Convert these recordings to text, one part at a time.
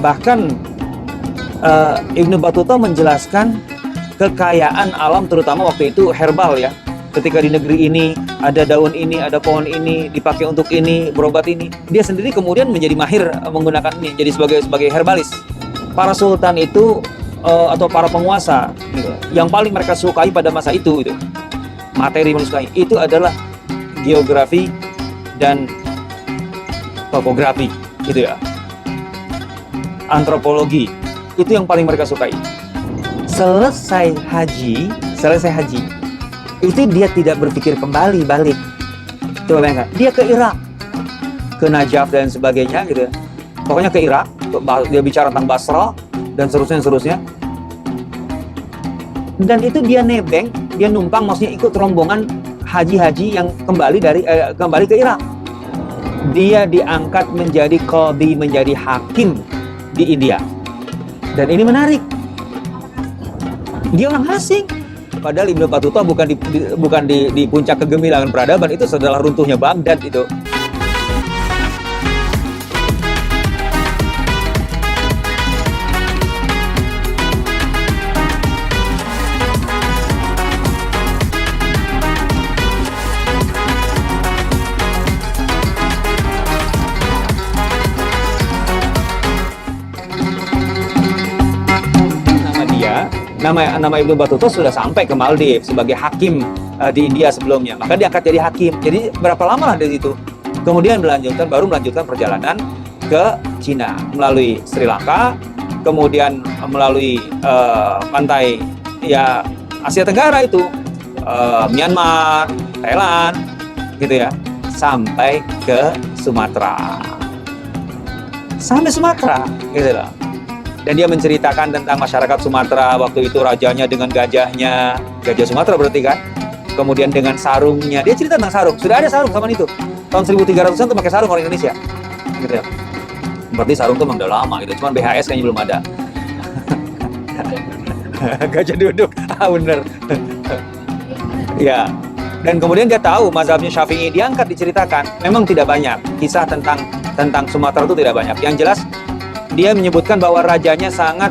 Bahkan Ibnu Battuta menjelaskan kekayaan alam, terutama waktu itu herbal ya. Ketika di negeri ini ada daun ini, ada pohon ini, dipakai untuk ini, berobat ini. Dia sendiri kemudian menjadi mahir menggunakan ini, jadi sebagai herbalis. Para sultan itu atau para penguasa gitu, yang paling mereka sukai pada masa itu, materi yang disukai itu adalah geografi dan topografi, gitu ya. Antropologi itu yang paling mereka sukai. Selesai haji itu dia tidak berpikir kembali balik. Coba bayangkan, dia ke Irak, ke Najaf dan sebagainya gitu. Pokoknya ke Irak, dia bicara tentang Basra dan seterusnya. Dan itu dia nebeng, dia numpang, maksudnya ikut rombongan haji-haji yang kembali ke Irak. Dia diangkat menjadi qadhi, menjadi hakim di India. Dan ini menarik. Dia orang asing. Padahal Ibnu Battuta bukan di puncak kegemilangan peradaban, itu setelah runtuhnya Baghdad itu. Nama Ibnu Battuta sudah sampai ke Maldives sebagai hakim di India sebelumnya. Maka diangkat jadi hakim. Jadi berapa lama lah dari situ. Kemudian baru melanjutkan perjalanan ke Cina melalui Sri Lanka, kemudian melalui pantai ya Asia Tenggara itu, Myanmar, Thailand, gitu ya, sampai ke Sumatera. Sampai Sumatera, gitu loh. Dan dia menceritakan tentang masyarakat Sumatera waktu itu, rajanya dengan gajahnya, gajah Sumatera berarti kan, kemudian dengan sarungnya. Dia cerita tentang sarung, sudah ada sarung zaman itu, tahun 1300-an tuh pakai sarung orang Indonesia, gitu ya. Berarti sarung tuh memang udah lama gitu, cuman BHS kayaknya belum ada. Gajah duduk, bener. Ya, dan kemudian dia tahu mazhabnya Syafi'i diangkat, diceritakan. Memang tidak banyak kisah tentang Sumatera itu, tidak banyak. Yang jelas dia menyebutkan bahwa rajanya sangat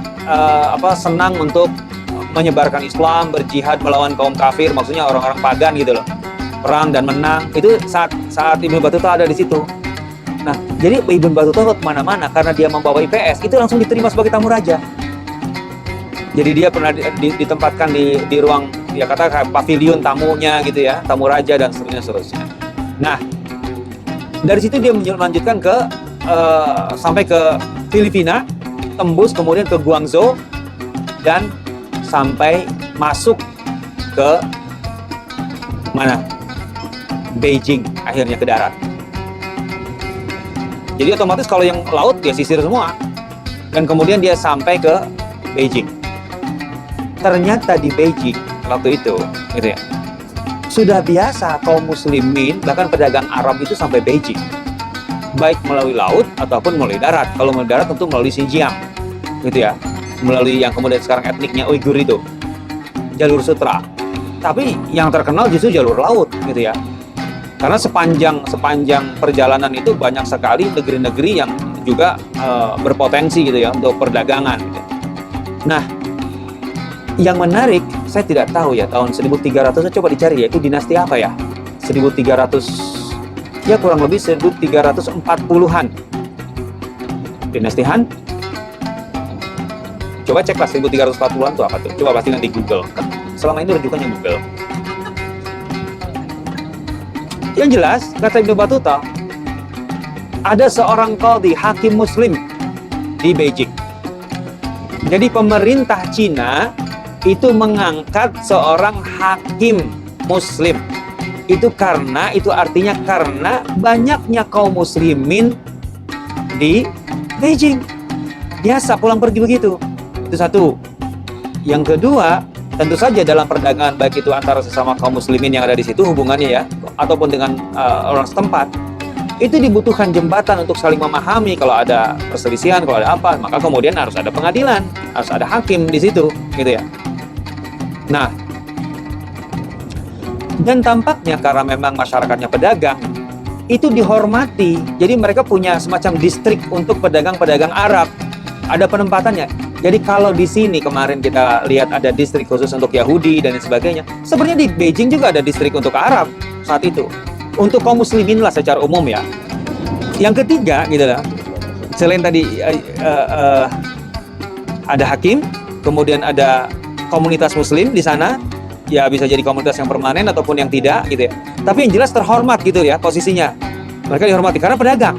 senang untuk menyebarkan Islam, berjihad melawan kaum kafir, maksudnya orang-orang pagan gitu loh, perang dan menang. Itu saat Ibnu Battuta ada di situ. Nah, jadi Ibnu Battuta kemana-mana karena dia membawa IPS, itu langsung diterima sebagai tamu raja. Jadi dia pernah ditempatkan di ruang, ya kata pavilion tamunya gitu ya, tamu raja dan seterusnya. Nah, dari situ dia melanjutkan sampai ke Filipina, tembus kemudian ke Guangzhou, dan sampai masuk ke mana? Beijing, akhirnya ke darat. Jadi otomatis kalau yang laut dia sisir semua, dan kemudian dia sampai ke Beijing. Ternyata di Beijing waktu itu, gitu ya, sudah biasa kaum muslimin, bahkan pedagang Arab itu sampai Beijing, baik melalui laut ataupun melalui darat. Kalau melalui darat tentu melalui Xinjiang, gitu ya, melalui yang kemudian sekarang etniknya Uighur itu, jalur sutra. Tapi yang terkenal justru jalur laut, gitu ya, karena sepanjang perjalanan itu banyak sekali negeri-negeri yang juga berpotensi gitu ya untuk perdagangan, gitu. Nah, yang menarik, saya tidak tahu ya, tahun 1300, coba dicari ya, itu dinasti apa ya, 1300, ya kurang lebih 1340-an. Dinasti Han. Coba ceklah 1340-an itu apa tuh. Coba pastikan di Google. Selama ini rujukannya Google. Yang jelas, kata Ibnu Battuta, ada seorang qadhi, hakim muslim di Beijing. Jadi pemerintah Cina itu mengangkat seorang hakim muslim. Itu artinya karena banyaknya kaum muslimin di Beijing. Biasa pulang pergi begitu. Itu satu. Yang kedua, tentu saja dalam perdagangan, baik itu antara sesama kaum muslimin yang ada di situ hubungannya ya, ataupun dengan orang setempat, itu dibutuhkan jembatan untuk saling memahami. Kalau ada perselisihan, kalau ada apa, maka kemudian harus ada pengadilan, harus ada hakim di situ, gitu ya. Nah, dan tampaknya karena memang masyarakatnya pedagang, itu dihormati. Jadi mereka punya semacam distrik untuk pedagang-pedagang Arab. ada penempatannya. Jadi kalau di sini kemarin kita lihat ada distrik khusus untuk Yahudi dan lain sebagainya, sebenarnya di Beijing juga ada distrik untuk Arab saat itu. Untuk kaum muslimin lah secara umum ya. Yang ketiga gitu lah, selain tadi ada hakim, kemudian ada komunitas muslim di sana, ya bisa jadi komunitas yang permanen ataupun yang tidak gitu ya. Tapi yang jelas terhormat gitu ya posisinya. Mereka dihormati karena pedagang,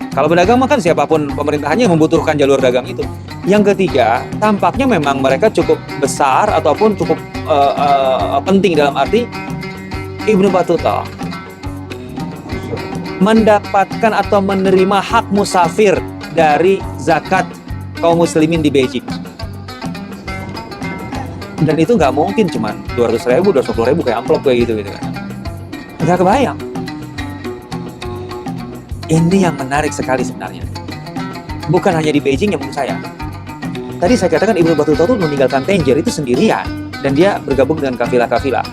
Kalau pedagang makan siapapun pemerintahannya membutuhkan jalur dagang itu. Yang ketiga, tampaknya memang mereka cukup besar ataupun cukup penting dalam arti Ibnu Battuta mendapatkan atau menerima hak musafir dari zakat kaum muslimin di Beijing. Dan itu nggak mungkin cuma 200.000, 250.000 kayak amplop kayak gitu kan. Nggak kebayang. Ini yang menarik sekali sebenarnya. Bukan hanya di Beijing ya menurut saya. Tadi saya katakan Ibnu Battuta itu meninggalkan Tangier itu sendirian. Dan dia bergabung dengan kafilah-kafilah.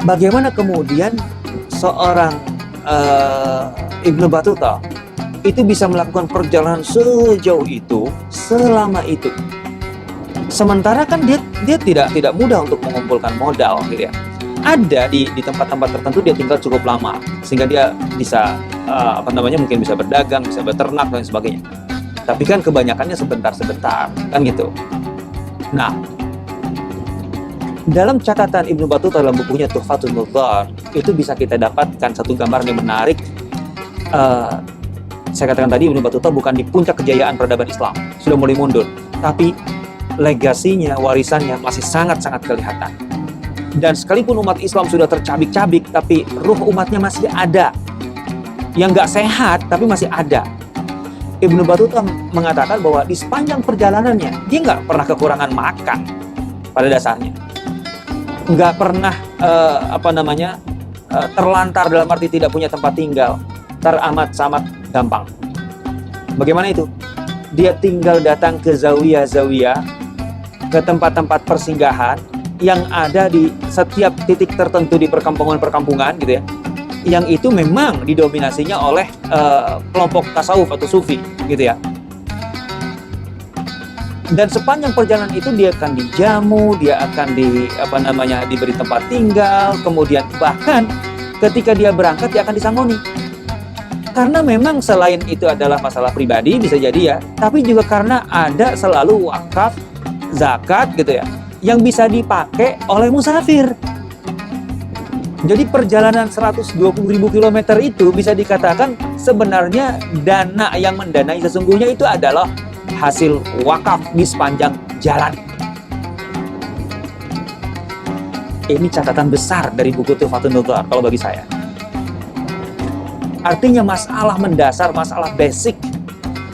Bagaimana kemudian seorang Ibnu Battuta itu bisa melakukan perjalanan sejauh itu, selama itu. Sementara kan dia tidak mudah untuk mengumpulkan modal gitu ya. Ada di tempat-tempat tertentu dia tinggal cukup lama sehingga dia bisa mungkin bisa berdagang, bisa beternak dan sebagainya. Tapi kan kebanyakannya sebentar-sebentar kan gitu. Nah, dalam catatan Ibnu Battuta dalam bukunya Tuhfatul Nudhar itu bisa kita dapatkan satu gambaran yang menarik. Saya katakan tadi Ibnu Battuta bukan di puncak kejayaan peradaban Islam, sudah mulai mundur, tapi legasinya, warisannya masih sangat-sangat kelihatan. Dan sekalipun umat Islam sudah tercabik-cabik, tapi ruh umatnya masih ada. Yang nggak sehat, tapi masih ada. Ibnu Battuta mengatakan bahwa di sepanjang perjalanannya, dia nggak pernah kekurangan makan pada dasarnya. Nggak pernah terlantar dalam arti tidak punya tempat tinggal. Teramat-amat gampang. Bagaimana itu? Dia tinggal datang ke zawiyah-zawiyah, ke tempat-tempat persinggahan yang ada di setiap titik tertentu di perkampungan-perkampungan gitu ya, yang itu memang didominasinya oleh kelompok tasawuf atau sufi gitu ya. Dan sepanjang perjalanan itu dia akan dijamu, dia akan diberi tempat tinggal, kemudian bahkan ketika dia berangkat dia akan disangoni. Karena memang selain itu adalah masalah pribadi bisa jadi ya, tapi juga karena ada selalu wakaf, zakat gitu ya, yang bisa dipakai oleh musafir. Jadi perjalanan 120.000 km itu bisa dikatakan sebenarnya dana yang mendanai sesungguhnya itu adalah hasil wakaf di sepanjang jalan. Ini catatan besar dari buku Tuhfatul Nudhar kalau bagi saya. Artinya masalah mendasar, masalah basic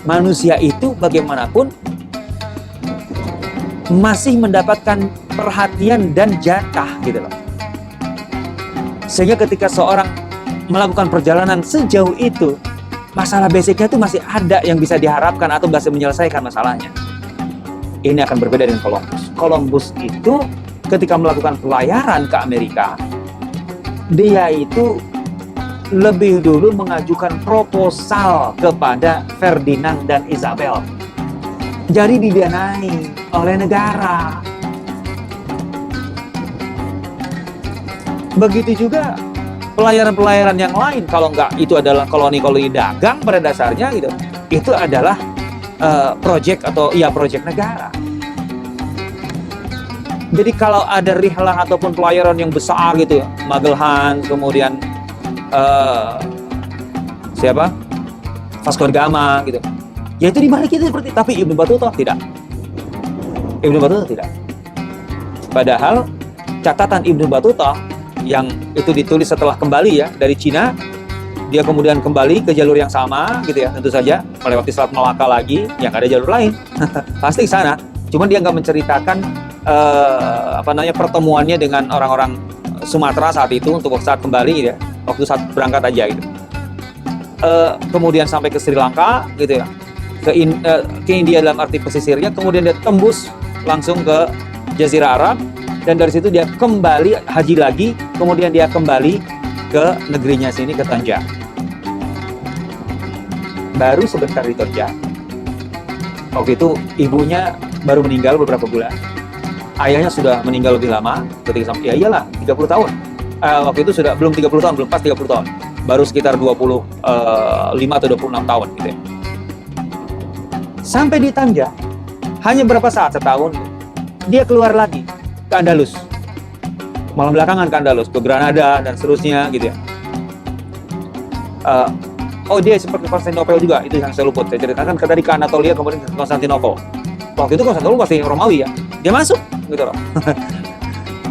manusia itu bagaimanapun masih mendapatkan perhatian dan jatah gitu loh. Sehingga ketika seorang melakukan perjalanan sejauh itu, masalah basicnya itu masih ada yang bisa diharapkan atau bisa menyelesaikan masalahnya. Ini akan berbeda dengan Columbus. Columbus itu ketika melakukan pelayaran ke Amerika, dia itu lebih dulu mengajukan proposal kepada Ferdinand dan Isabel. Jadi didanai oleh negara. Begitu juga pelayaran-pelayaran yang lain, kalau enggak itu adalah koloni-koloni dagang pada dasarnya gitu. Itu adalah proyek negara. Jadi kalau ada rihlah ataupun pelayaran yang besar gitu ya, Magellan, kemudian Vasco da Gama gitu. Ya itu dibalik itu seperti, tapi Ibnu Battuta tidak. Padahal catatan Ibnu Battuta yang itu ditulis setelah kembali ya dari Cina, dia kemudian kembali ke jalur yang sama gitu ya, tentu saja melewati Selat Malaka lagi, yang ada jalur lain pasti ke sana. Cuman dia nggak menceritakan pertemuannya dengan orang-orang Sumatera saat itu untuk saat kembali gitu ya, waktu saat berangkat aja gitu. Kemudian sampai ke Sri Lanka gitu ya, ke India dalam arti pesisirnya, kemudian dia tembus langsung ke Jazirah Arab, dan dari situ dia kembali haji lagi, kemudian dia kembali ke negerinya sini, ke Tanja. Baru sebentar di Tanja, Waktu itu ibunya baru meninggal beberapa bulan. Ayahnya sudah meninggal lebih lama, ketika sampai, ya iyalah, 30 tahun. Waktu itu sudah belum 30 tahun, belum pas 30 tahun. Baru sekitar 25 atau 26 tahun gitu ya. Sampai di Tanja, hanya berapa saat, setahun, dia keluar lagi ke Andalus. Malam belakangan ke Andalus, ke Granada dan seterusnya gitu ya. Dia sempat ke Konstantinopel juga, itu yang saya luput. Saya ceritakan tadi ke Anatolia, kemudian ke Konstantinopel. Waktu itu Konstantinopel masih Romawi ya, dia masuk gitu loh.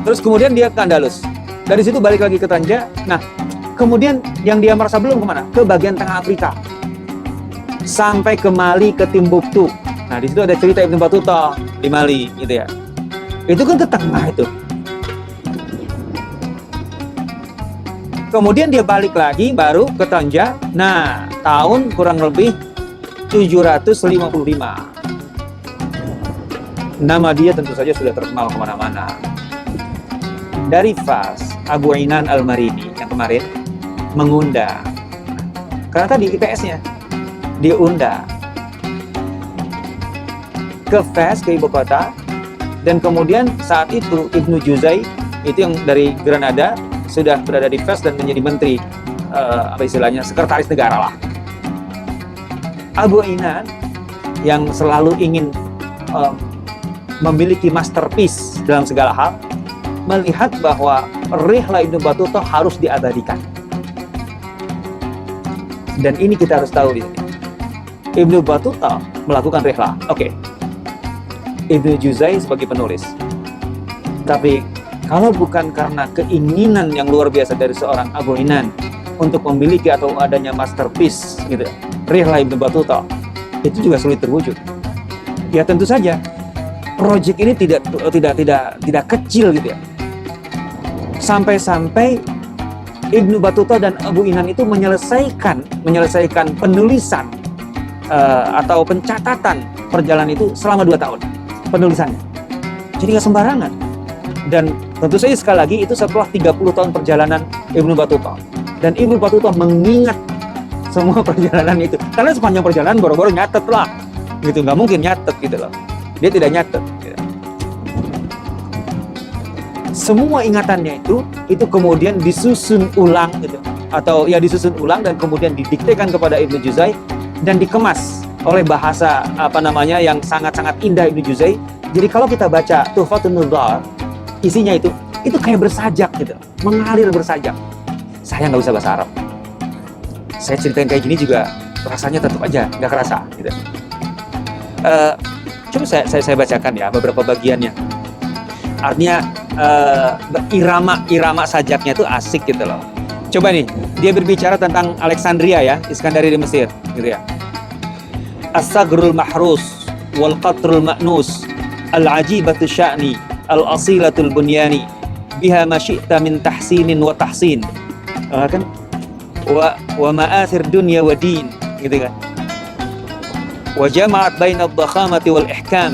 Terus kemudian dia ke Andalus. Dari situ balik lagi ke Tanja. Nah, kemudian yang dia merasa belum kemana? Ke bagian tengah Afrika. Sampai ke Mali, ke Timbuktu. Nah, di situ ada cerita Ibnu Battuta di Mali gitu ya. Itu kan ke tengah itu. Kemudian dia balik lagi baru ke Tanja. Nah, tahun kurang lebih 755. Nama dia tentu saja sudah terkenal kemana-mana. Dari Fas, Abu Ainan Al-Marini yang kemarin mengundang. Karena tadi IPS-nya diundang ke Fas, ke ibu kota. Dan kemudian saat itu Ibnu Juzai, itu yang dari Granada, sudah berada di Fas dan menjadi menteri, sekretaris negara lah. Abu Ainan yang selalu ingin memiliki masterpiece dalam segala hal, melihat bahwa rihlah Ibnu Battuta harus diabadikan. Dan ini kita harus tahu di sini. Ibnu Battuta melakukan rihlah. Oke. Ibnu Juzai sebagai penulis. Tapi kalau bukan karena keinginan yang luar biasa dari seorang Abu Ainan untuk memiliki atau adanya masterpiece gitu, rihlah Ibnu Battuta, itu juga sulit terwujud. Ya tentu saja proyek ini tidak kecil gitu ya. Sampai-sampai Ibnu Battuta dan Abu Ainan itu menyelesaikan penulisan atau pencatatan perjalanan itu selama 2 tahun penulisannya. Jadi nggak sembarangan. Dan tentu saja sekali lagi itu setelah 30 tahun perjalanan Ibnu Battuta. Dan Ibnu Battuta mengingat semua perjalanan itu. Karena sepanjang perjalanan boro-boro nyatet lah. Gitu, nggak mungkin nyatet gitu loh. Dia tidak nyatet. Gitu. Semua ingatannya itu kemudian disusun ulang gitu. Atau ya disusun ulang dan kemudian didiktekan kepada Ibnu Juzai dan dikemas oleh bahasa yang sangat-sangat indah Ibnu Juzai. Jadi kalau kita baca Tuhfatun Nuzar, isinya itu kayak bersajak gitu, mengalir bersajak. Saya nggak bisa bahasa Arab. Saya ceritain kayak gini juga rasanya tetap aja nggak kerasa gitu. Coba saya bacakan ya beberapa bagiannya. Artinya irama sajaknya itu asik gitu loh. Coba nih, dia berbicara tentang Alexandria ya, Iskandaria di Mesir gitu ya. As-sagrul mahrus wal qatrul ma'nus al-ajibatu sya'ni al-asilatul bunyani biha ma syi'ta min tahsinin wa tahsin. Kan wa ma'athir dunya wa din gitu kan. Wa jama'at baina ad-dakhamati wal ihkam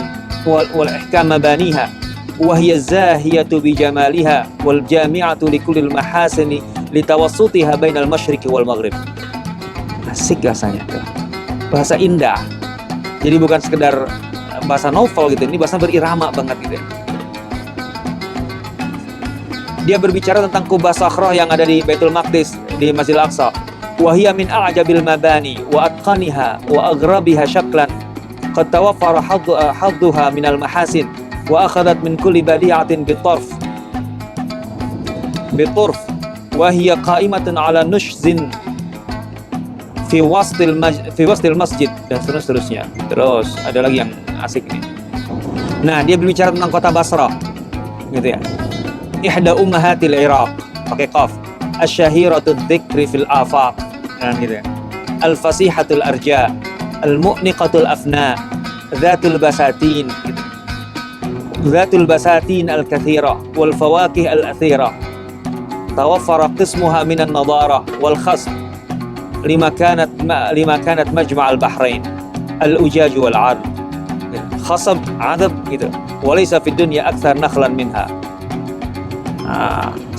mabaniha wa hiya zahiyatu bi jamaliha wal jami'atu li kullil mahasini li tawassutiha bainal masyriqi wal maghrib. Asik rasanya tuh. Bahasa indah. Jadi bukan sekedar bahasa novel gitu, ini bahasa berirama banget gitu ya. Dia berbicara tentang Kubah Sakhroh yang ada di Baitul Maqdis, di Masjidil Aqsa. Wahia min a'jabil mabani wa atqaniha wa aghrabiha syaklan qad tawaffara hadduha minal mahasin wa akhadat min kulli badi'atin bitarf wa hiya qa'imatun ala nushzin fi wastil masjid dan seterusnya. Terus ada lagi yang asik nih. Nah, dia berbicara tentang kota Basrah gitu ya. Ihda ummahatil Iraq, pakai qaf. Asyahiratud dzikri fil afaq, dan gitu ya. Al-fasihatul arja, al-mu'niqatul afna, dzatul basatin gitu. Dzatul basatin al-kathira wal fawakih al-athira. Tawaffara qismuha minan nadara wal khasb lima kanat majma' al-bahrain al-ujaj wal 'ard. Khasab 'adab gitu. Walaysa fid dunya akthar nakhlan minha.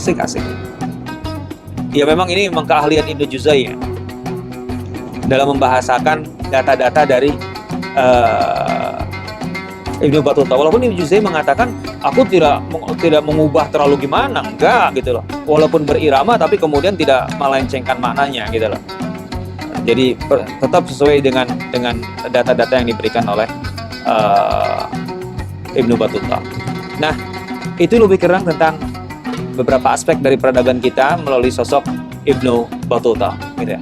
Asik. Ya memang ini keahlian Ibnu Juzai ya, dalam membahasakan data-data dari Ibnu Battuta. Walaupun Ibnu Juzai mengatakan aku tidak mengubah terlalu gimana, enggak gitu loh. Walaupun berirama tapi kemudian tidak melencengkan maknanya gitu loh. Jadi tetap sesuai dengan data-data yang diberikan oleh Ibnu Battuta. Nah, itu lebih kurang tentang beberapa aspek dari peradaban kita melalui sosok Ibnu Battuta gitu ya.